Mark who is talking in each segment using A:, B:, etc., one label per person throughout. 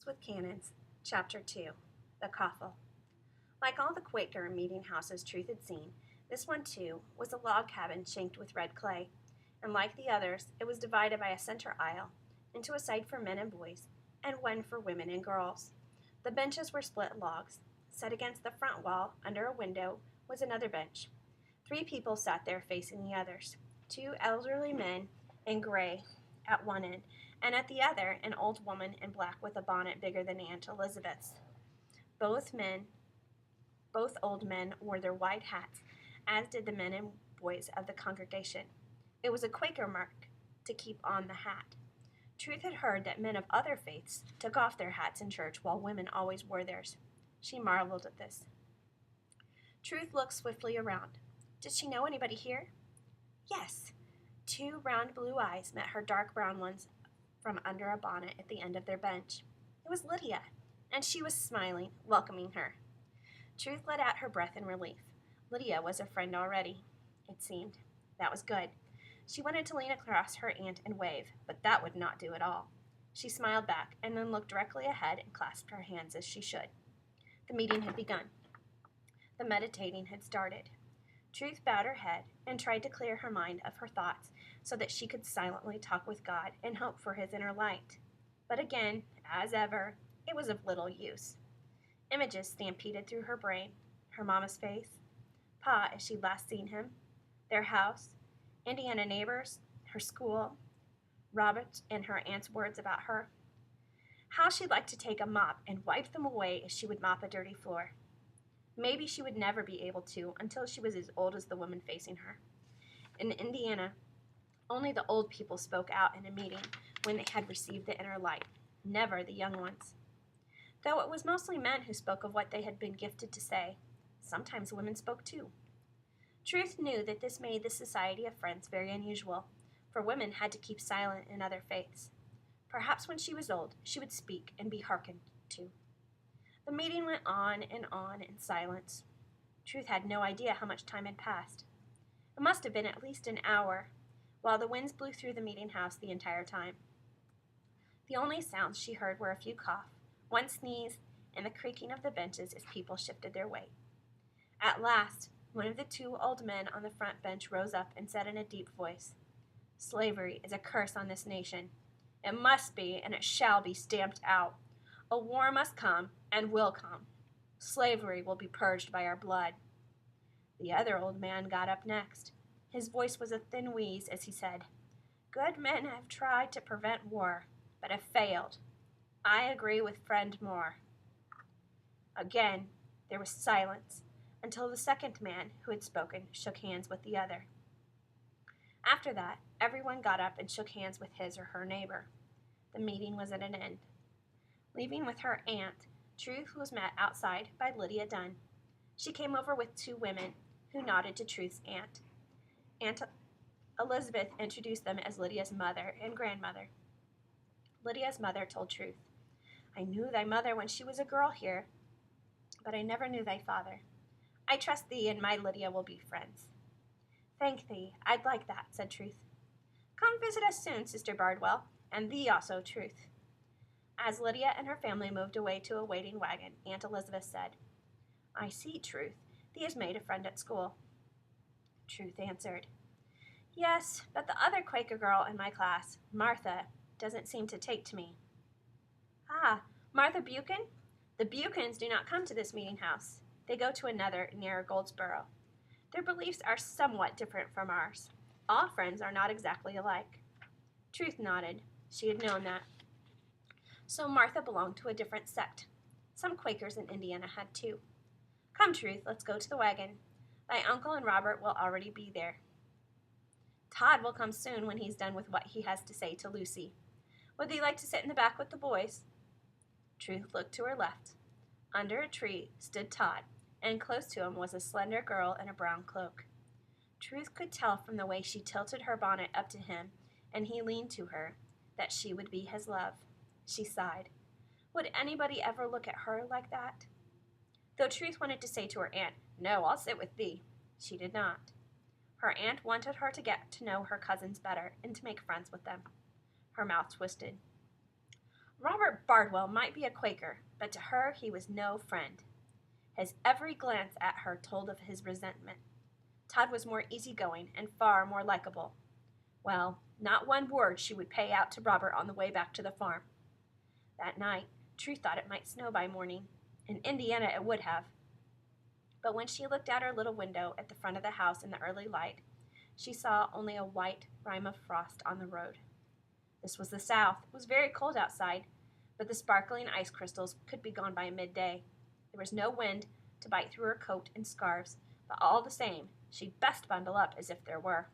A: with Cannons, Chapter 2, The Coffle. Like all the Quaker meeting houses Truth had seen, this one, too, was a log cabin shanked with red clay, and like the others, it was divided by a center aisle into a side for men and boys, and one for women and girls. The benches were split logs. Set against the front wall, under a window, was another bench. 3 people sat there facing the others, 2 elderly men in gray at one end, and at the other an old woman in black with a bonnet bigger than Aunt Elizabeth's. Both old men wore their wide hats, as did the men and boys of the congregation. It was a Quaker mark to keep on the hat. Truth had heard that men of other faiths took off their hats in church while women always wore theirs. She marveled at this. Truth looked swiftly around. Did she know anybody here? Yes. 2 round blue eyes met her dark brown ones from under a bonnet at the end of their bench. It was Lydia, and she was smiling, welcoming her. Truth let out her breath in relief. Lydia was a friend already, it seemed. That was good. She wanted to lean across her aunt and wave, but that would not do at all. She smiled back, and then looked directly ahead and clasped her hands as she should. The meeting had begun. The meditating had started. Truth bowed her head and tried to clear her mind of her thoughts so that she could silently talk with God and hope for his inner light. But again, as ever, it was of little use. Images stampeded through her brain, her mama's face, Pa as she'd last seen him, their house, Indiana neighbors, her school, Robert and her aunt's words about her. How she'd like to take a mop and wipe them away as she would mop a dirty floor. Maybe she would never be able to until she was as old as the woman facing her. In Indiana, only the old people spoke out in a meeting when they had received the inner light, never the young ones. Though it was mostly men who spoke of what they had been gifted to say, sometimes women spoke too. Truth knew that this made the society of friends very unusual, for women had to keep silent in other faiths. Perhaps when she was old, she would speak and be hearkened to. The meeting went on in silence. Truth had no idea how much time had passed. It must have been at least an hour, while the winds blew through the meeting house the entire time. The only sounds she heard were a few cough, one sneeze, and the creaking of the benches as people shifted their weight. At last, one of the 2 old men on the front bench rose up and said in a deep voice, "Slavery is a curse on this nation. It must be, and it shall be stamped out. A war must come, and will come. Slavery will be purged by our blood." The other old man got up next. His voice was a thin wheeze as he said, "Good men have tried to prevent war, but have failed. I agree with friend Moore." Again, there was silence until the second man who had spoken shook hands with the other. After that, everyone got up and shook hands with his or her neighbor. The meeting was at an end. Leaving with her aunt, Truth was met outside by Lydia Dunn. She came over with 2 women, who nodded to Truth's aunt. Aunt Elizabeth introduced them as Lydia's mother and grandmother. Lydia's mother told Truth, "I knew thy mother when she was a girl here, but I never knew thy father. I trust thee and my Lydia will be friends." "Thank thee, I'd like that," said Truth. "Come visit us soon, Sister Bardwell, and thee also, Truth." As Lydia and her family moved away to a waiting wagon, Aunt Elizabeth said, "I see, Truth, thee has made a friend at school." Truth answered, "Yes, but the other Quaker girl in my class, Martha, doesn't seem to take to me." "Ah, Martha Buchan? The Buchans do not come to this meeting house. They go to another near Goldsboro. Their beliefs are somewhat different from ours. All friends are not exactly alike." Truth nodded. She had known that. So Martha belonged to a different sect. Some Quakers in Indiana had too. "Come, Truth, let's go to the wagon. Thy uncle and Robert will already be there. Todd will come soon when he's done with what he has to say to Lucy. Would thee like to sit in the back with the boys?" Truth looked to her left. Under a tree stood Todd, and close to him was a slender girl in a brown cloak. Truth could tell from the way she tilted her bonnet up to him, and he leaned to her, that she would be his love. She sighed. Would anybody ever look at her like that? Though Truth wanted to say to her aunt, "No, I'll sit with thee," she did not. Her aunt wanted her to get to know her cousins better and to make friends with them. Her mouth twisted. Robert Bardwell might be a Quaker, but to her he was no friend. His every glance at her told of his resentment. Todd was more easygoing and far more likable. Well, not one word she would pay out to Robert on the way back to the farm. That night, Truth thought it might snow by morning. In Indiana it would have. But when she looked out her little window at the front of the house in the early light, she saw only a white rime of frost on the road. This was the South. It was very cold outside, but the sparkling ice crystals could be gone by midday. There was no wind to bite through her coat and scarves, but all the same, she'd best bundle up as if there were.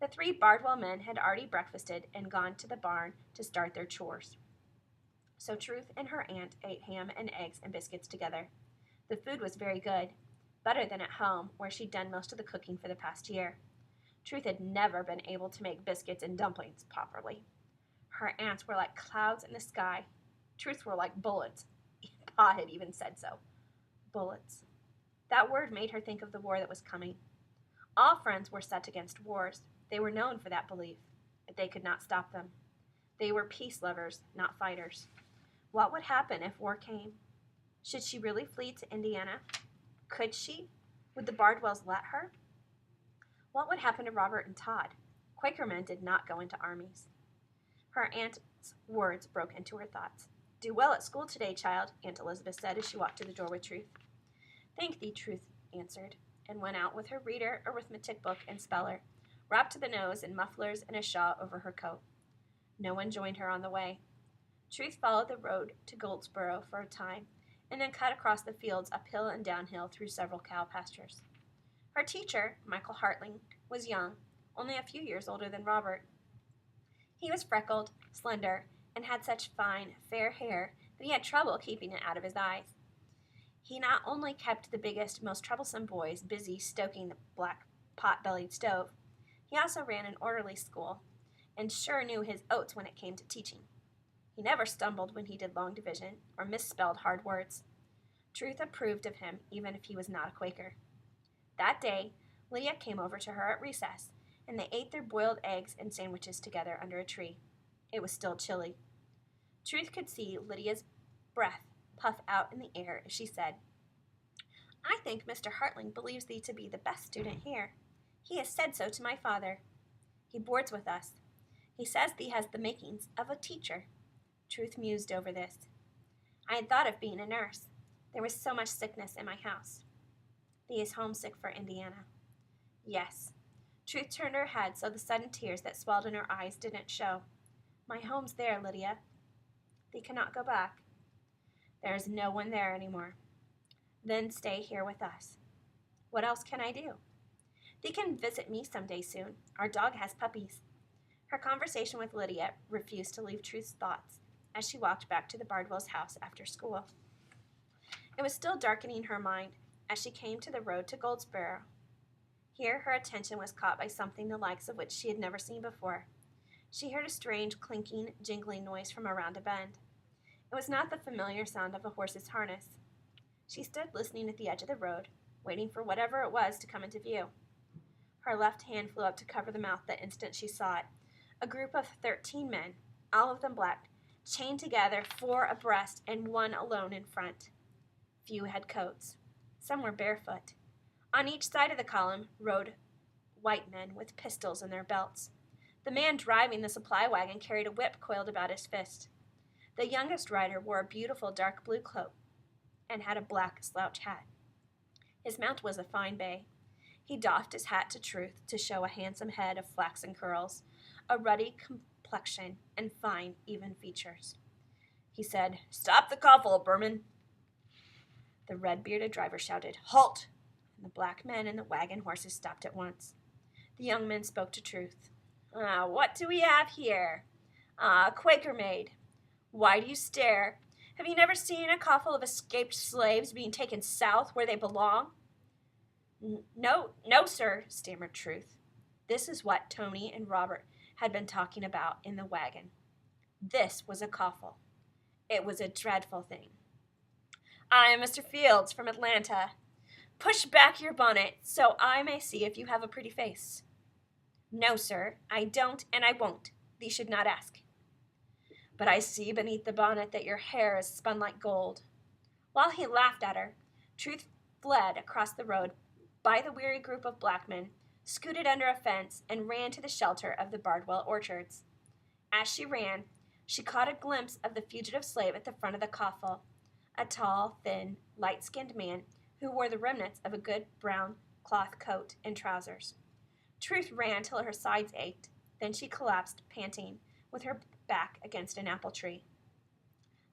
A: The three Bardwell men had already breakfasted and gone to the barn to start their chores. So Truth and her aunt ate ham and eggs and biscuits together. The food was very good, better than at home, where she'd done most of the cooking for the past year. Truth had never been able to make biscuits and dumplings properly. Her aunts were like clouds in the sky. Truth's were like bullets. Pa had even said so. Bullets. That word made her think of the war that was coming. All friends were set against wars. They were known for that belief, but they could not stop them. They were peace lovers, not fighters. What would happen if war came? Should she really flee to Indiana? Could she? Would the Bardwells let her? What would happen to Robert and Todd? Quaker men did not go into armies. Her aunt's words broke into her thoughts. "Do well at school today, child," Aunt Elizabeth said as she walked to the door with Truth. "Thank thee," Truth answered, and went out with her reader, arithmetic book, and speller, wrapped to the nose in mufflers and a shawl over her coat. No one joined her on the way. Truth followed the road to Goldsboro for a time, and then cut across the fields uphill and downhill through several cow pastures. Her teacher, Michael Hartling, was young, only a few years older than Robert. He was freckled, slender, and had such fine, fair hair that he had trouble keeping it out of his eyes. He not only kept the biggest, most troublesome boys busy stoking the black pot-bellied stove, he also ran an orderly school, and sure knew his oats when it came to teaching. He never stumbled when he did long division or misspelled hard words. Truth approved of him, even if he was not a Quaker. That day, Lydia came over to her at recess, and they ate their boiled eggs and sandwiches together under a tree. It was still chilly. Truth could see Lydia's breath puff out in the air as she said, "I think Mr. Hartling believes thee to be the best student here. He has said so to my father. He boards with us. He says thee has the makings of a teacher." Truth mused over this. "I had thought of being a nurse. There was so much sickness in my house." "Thee is homesick for Indiana." "Yes." Truth turned her head so the sudden tears that swelled in her eyes didn't show. "My home's there, Lydia." "Thee cannot go back." "There is no one there anymore." "Then stay here with us." "What else can I do?" "Thee can visit me some day soon. Our dog has puppies." Her conversation with Lydia refused to leave Truth's thoughts as she walked back to the Bardwells' house after school. It was still darkening her mind as she came to the road to Goldsboro. Here her attention was caught by something the likes of which she had never seen before. She heard a strange clinking, jingling noise from around a bend. It was not the familiar sound of a horse's harness. She stood listening at the edge of the road, waiting for whatever it was to come into view. Her left hand flew up to cover the mouth the instant she saw it. A group of 13 men, all of them black, chained together, 4 abreast and 1 alone in front. Few had coats. Some were barefoot. On each side of the column rode white men with pistols in their belts. The man driving the supply wagon carried a whip coiled about his fist. The youngest rider wore a beautiful dark blue cloak and had a black slouch hat. His mount was a fine bay. He doffed his hat to Truth to show a handsome head of flaxen curls, a ruddy complexion, and fine, even features. He said, "Stop the coffle, Berman." The red-bearded driver shouted, "Halt!" and the black men and the wagon horses stopped at once. The young men spoke to Truth. "What do we have here?" "Quaker maid." "Why do you stare? Have you never seen a coffle of escaped slaves being taken south where they belong?" No, sir," stammered Truth. This is what Tony and Robert had been talking about in the wagon. This was a coffle. It was a dreadful thing. "I am Mr. Fields from Atlanta. Push back your bonnet so I may see if you have a pretty face." "No, sir, I don't and I won't. Thee should not ask." but I see beneath the bonnet that your hair is spun like gold." While he laughed at her, Truth fled across the road by the weary group of black men, scooted under a fence, and ran to the shelter of the Bardwell orchards. As she ran, she caught a glimpse of the fugitive slave at the front of the coffle, a tall, thin, light-skinned man who wore the remnants of a good brown cloth coat and trousers. Truth ran till her sides ached. Then she collapsed, panting, with her back against an apple tree.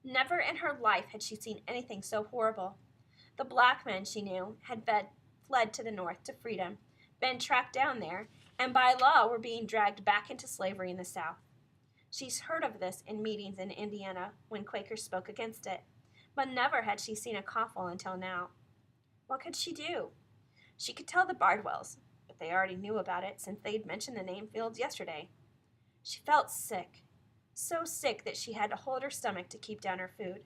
A: Never in her life had she seen anything so horrible. The black men, she knew, had fled to the north to freedom, been tracked down there, and by law were being dragged back into slavery in the South. She's heard of this in meetings in Indiana when Quakers spoke against it, but never had she seen a coffle until now. What could she do? She could tell the Bardwells, but they already knew about it since they'd mentioned the name Fields yesterday. She felt sick, so sick that she had to hold her stomach to keep down her food.